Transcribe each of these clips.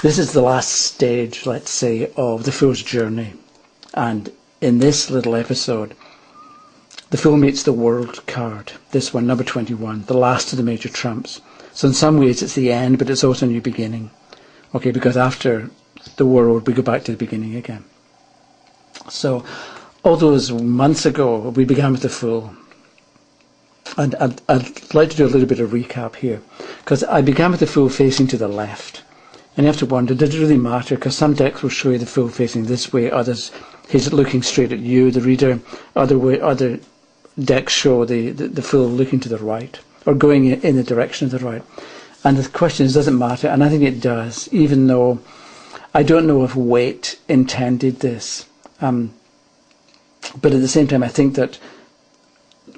This is the last stage, let's say, of the Fool's journey. And in this little episode, the Fool meets the World card. This one, number 21, the last of the major trumps. So in some ways it's the end, but it's also a new beginning. Okay, because after the World, we go back to the beginning again. So all those months ago, we began with the Fool. And I'd like to do a little bit of recap here, because I began with the Fool facing to the left. And you have to wonder, did it really matter? Because some decks will show you the Fool facing this way, others he's looking straight at you, the reader. Other decks show the Fool looking to the right, or going in the direction of the right. And the question is, does it matter? And I think it does, even though I don't know if Waite intended this. But at the same time, I think that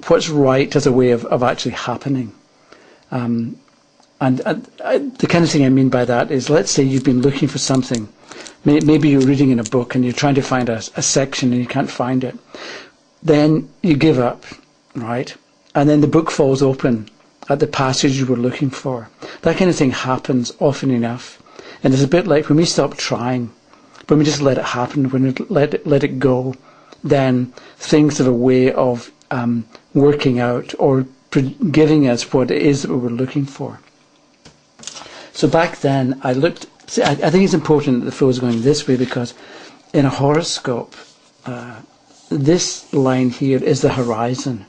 what's right has a way of actually happening. And the kind of thing I mean by that is, let's say you've been looking for something. Maybe you're reading in a book and you're trying to find a section and you can't find it. Then you give up, right? And then the book falls open at the passage you were looking for. That kind of thing happens often enough. And it's a bit like when we stop trying, when we just let it happen, when we let it go, then things have a way of working out or giving us what it is that we were looking for. So back then, I think it's important that the Fool is going this way, because in a horoscope, this line here is the horizon,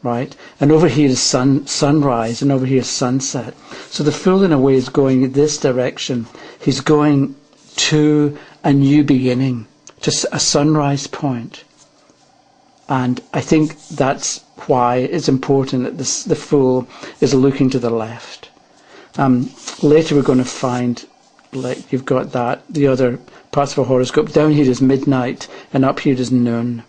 right? And over here is sunrise, and over here is sunset. So the Fool, in a way, is going in this direction. He's going to a new beginning, to a sunrise point. And I think that's why it's important that the Fool is looking to the left. Later we're going to find, like you've got the other parts of a horoscope. Down here is midnight, and up here is noon.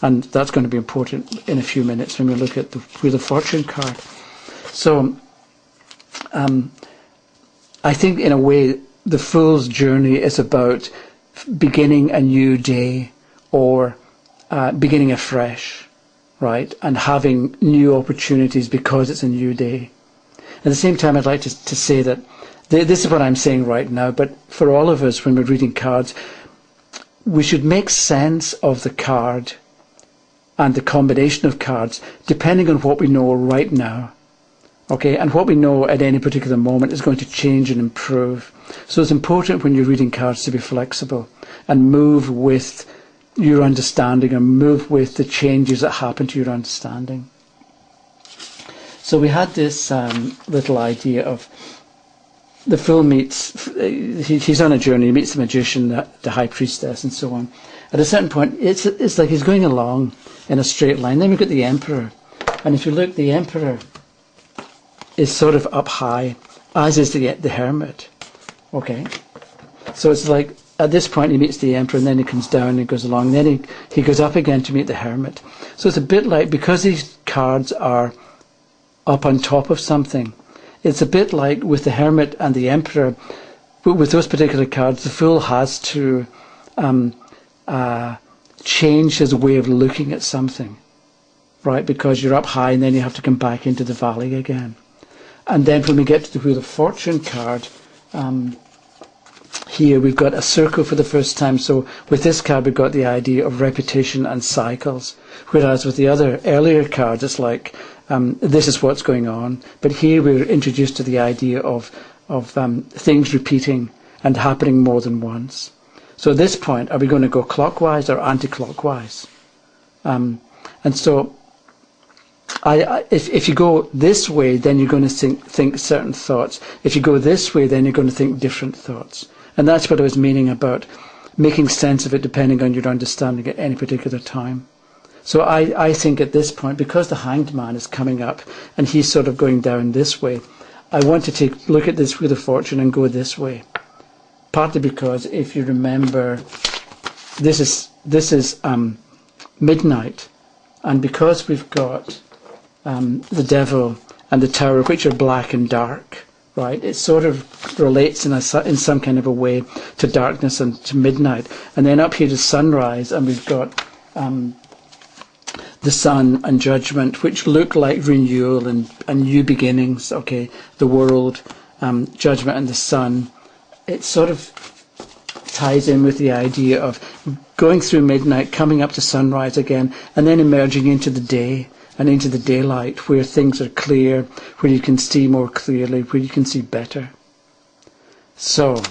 And that's going to be important in a few minutes when we look at the Wheel of Fortune card. So I think in a way the Fool's journey is about beginning a new day, or beginning afresh, right? And having new opportunities because it's a new day. At the same time, I'd like to say that this is what I'm saying right now, but for all of us, when we're reading cards, we should make sense of the card and the combination of cards depending on what we know right now. Okay, and what we know at any particular moment is going to change and improve. So it's important when you're reading cards to be flexible and move with your understanding and move with the changes that happen to your understanding. So we had this little idea of the Fool meets, he's on a journey, he meets the magician, the high priestess, and so on. At a certain point, it's like he's going along in a straight line. Then we've got the Emperor. And if you look, the Emperor is sort of up high, as is the Hermit. Okay? So it's like, at this point he meets the Emperor, and then he comes down and goes along. Then he goes up again to meet the Hermit. So it's a bit like, because these cards are up on top of something, it's a bit like with the Hermit and the Emperor, but with those particular cards, the Fool has to change his way of looking at something, right? Because you're up high and then you have to come back into the valley again. And then when we get to the Wheel of Fortune card, here we've got a circle for the first time. So with this card we've got the idea of repetition and cycles, whereas with the other earlier cards it's like this is what's going on. But here we're introduced to the idea of things repeating and happening more than once. So at this point, are we going to go clockwise or anti-clockwise? And so if you go this way, then you're going to think certain thoughts. If you go this way, then you're going to think different thoughts. And that's what I was meaning about making sense of it depending on your understanding at any particular time. So I think at this point, because the Hanged Man is coming up and he's sort of going down this way, I want to take a look at this Wheel of Fortune and go this way. Partly because, if you remember, this is midnight, and because we've got the Devil and the Tower, which are black and dark, right? It sort of relates in some kind of a way to darkness and to midnight. And then up here is sunrise, and we've got the Sun and Judgment, which look like renewal and new beginnings. Okay, the World, Judgment, and the Sun it sort of ties in with the idea of going through midnight, coming up to sunrise again, and then emerging into the day and into the daylight where things are clear, where you can see more clearly, where you can see better. So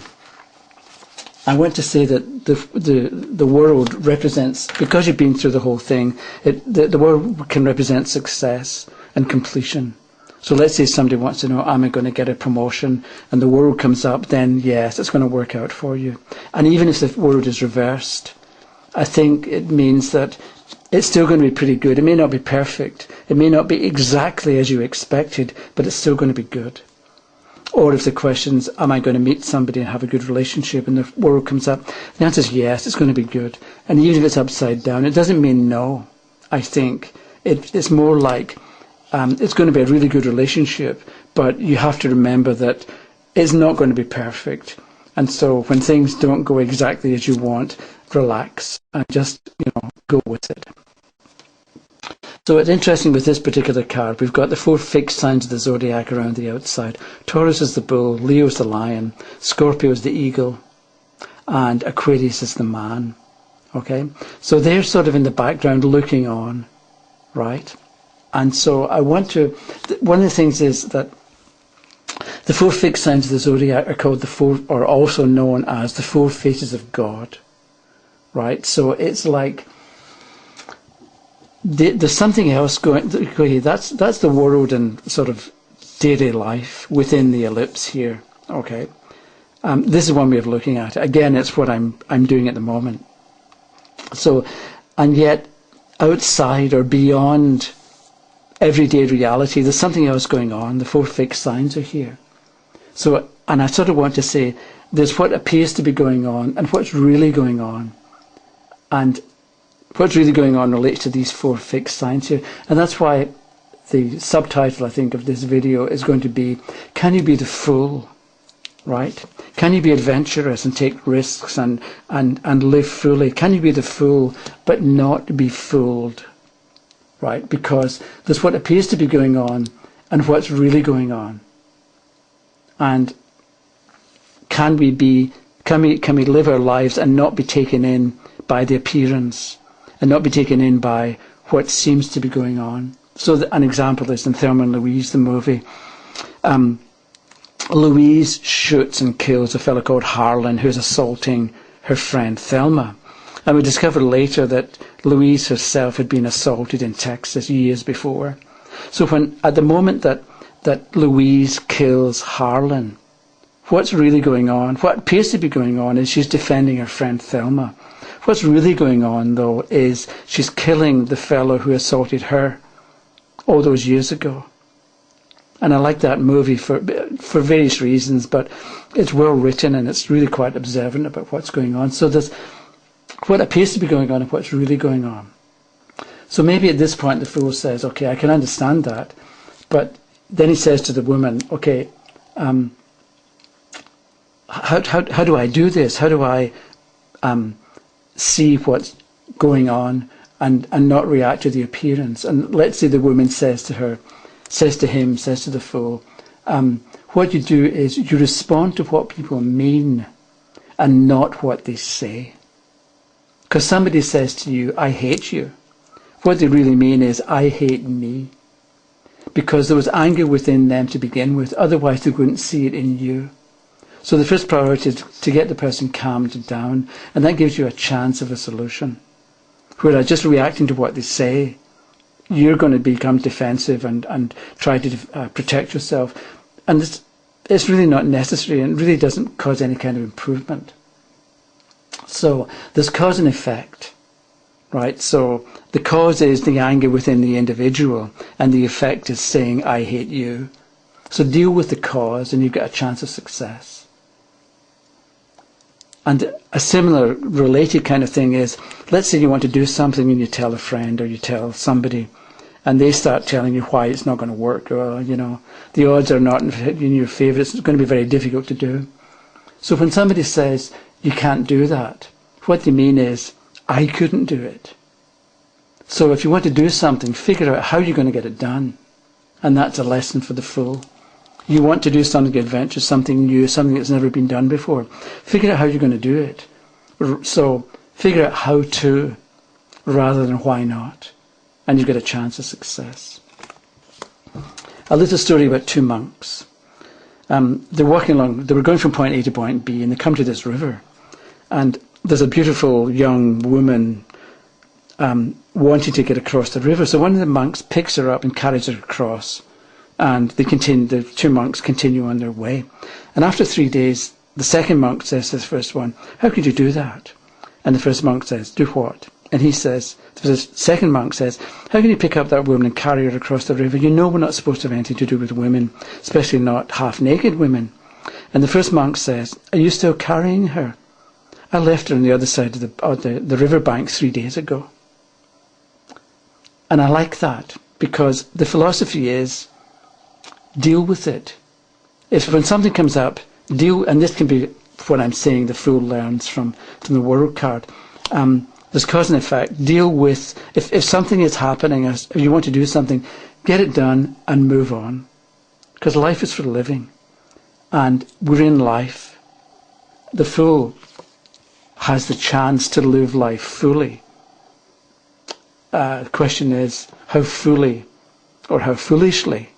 I want to say that the world represents, because you've been through the whole thing, the world can represent success and completion. So let's say somebody wants to know, am I going to get a promotion? And the world comes up, then yes, it's going to work out for you. And even if the world is reversed, I think it means that it's still going to be pretty good. It may not be perfect. It may not be exactly as you expected, but it's still going to be good. Or if the question's, am I going to meet somebody and have a good relationship, and the world comes up, the answer is yes, it's going to be good. And even if it's upside down, it doesn't mean no. I think it's more like it's going to be a really good relationship, but you have to remember that it's not going to be perfect. And so when things don't go exactly as you want, relax and just, go with it. So it's interesting with this particular card, we've got the 4 fixed signs of the zodiac around the outside. Taurus is the bull, Leo is the lion, Scorpio is the eagle, and Aquarius is the man. Okay? So they're sort of in the background looking on, right? And so I want to, one of the things is that the 4 fixed signs of the zodiac are called or also known as the 4 faces of God, right? So it's like there's something else going. Okay, that's the world and sort of daily life within the ellipse here. Okay, this is one way of looking at it. Again, it's what I'm doing at the moment. So, and yet outside or beyond everyday reality, there's something else going on. The 4 fixed signs are here. So, and I sort of want to say, there's what appears to be going on and what's really going on. And what's really going on relates to these 4 fixed signs here. And that's why the subtitle, I think, of this video is going to be, can you be the fool? Right? Can you be adventurous and take risks and live fully? Can you be the fool but not be fooled? Right? Because there's what appears to be going on and what's really going on. And can we live our lives and not be taken in by the appearance and not be taken in by what seems to be going on? So an example is in Thelma and Louise, the movie. Louise shoots and kills a fellow called Harlan who's assaulting her friend Thelma. And we discovered later that Louise herself had been assaulted in Texas years before. So at the moment that Louise kills Harlan, what's really going on, what appears to be going on, is she's defending her friend Thelma. What's really going on, though, is she's killing the fellow who assaulted her all those years ago. And I like that movie for various reasons, but it's well written and it's really quite observant about what's going on. So there's what appears to be going on and what's really going on. So maybe at this point the fool says, okay, I can understand that, but then he says to the woman, okay, how do I do this? How do I see what's going on and not react to the appearance? And let's say the woman says to the fool, what you do is you respond to what people mean and not what they say. Because somebody says to you, I hate you. What they really mean is, I hate me. Because there was anger within them to begin with, otherwise they wouldn't see it in you. So the first priority is to get the person calmed down, and that gives you a chance of a solution. Whereas just reacting to what they say, you're going to become defensive and try to protect yourself. And it's really not necessary and really doesn't cause any kind of improvement. So there's cause and effect, right? So the cause is the anger within the individual, and the effect is saying, I hate you. So deal with the cause and you get a chance of success. And a similar related kind of thing is, let's say you want to do something and you tell a friend or you tell somebody, and they start telling you why it's not going to work, or, the odds are not in your favour, it's going to be very difficult to do. So when somebody says, you can't do that, what they mean is, I couldn't do it. So if you want to do something, figure out how you're going to get it done. And that's a lesson for the fool. You want to do something adventurous, something new, something that's never been done before. Figure out how you're going to do it. So figure out how to rather than why not. And you've got a chance of success. A little story about two monks. They're walking along, they were going from point A to point B, and they come to this river. And there's a beautiful young woman wanting to get across the river. So one of the monks picks her up and carries her across. And the two monks continue on their way. And after 3 days, the second monk says to the first one, "How could you do that?" And the first monk says, "Do what?" And he says, the second monk says, "How can you pick up that woman and carry her across the river? You know we're not supposed to have anything to do with women, especially not half-naked women." And the first monk says, "Are you still carrying her? I left her on the other side of the riverbank 3 days ago." And I like that, because the philosophy is, deal with it. If when something comes up, and this can be what I'm saying, the fool learns from the world card. There's cause and effect. Deal with, if something is happening, if you want to do something, get it done and move on. Because life is for living. And we're in life. The fool has the chance to live life fully. The question is, how fully or how foolishly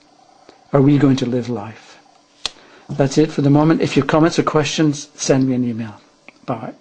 are we going to live life? That's it for the moment. If you have comments or questions, send me an email. Bye.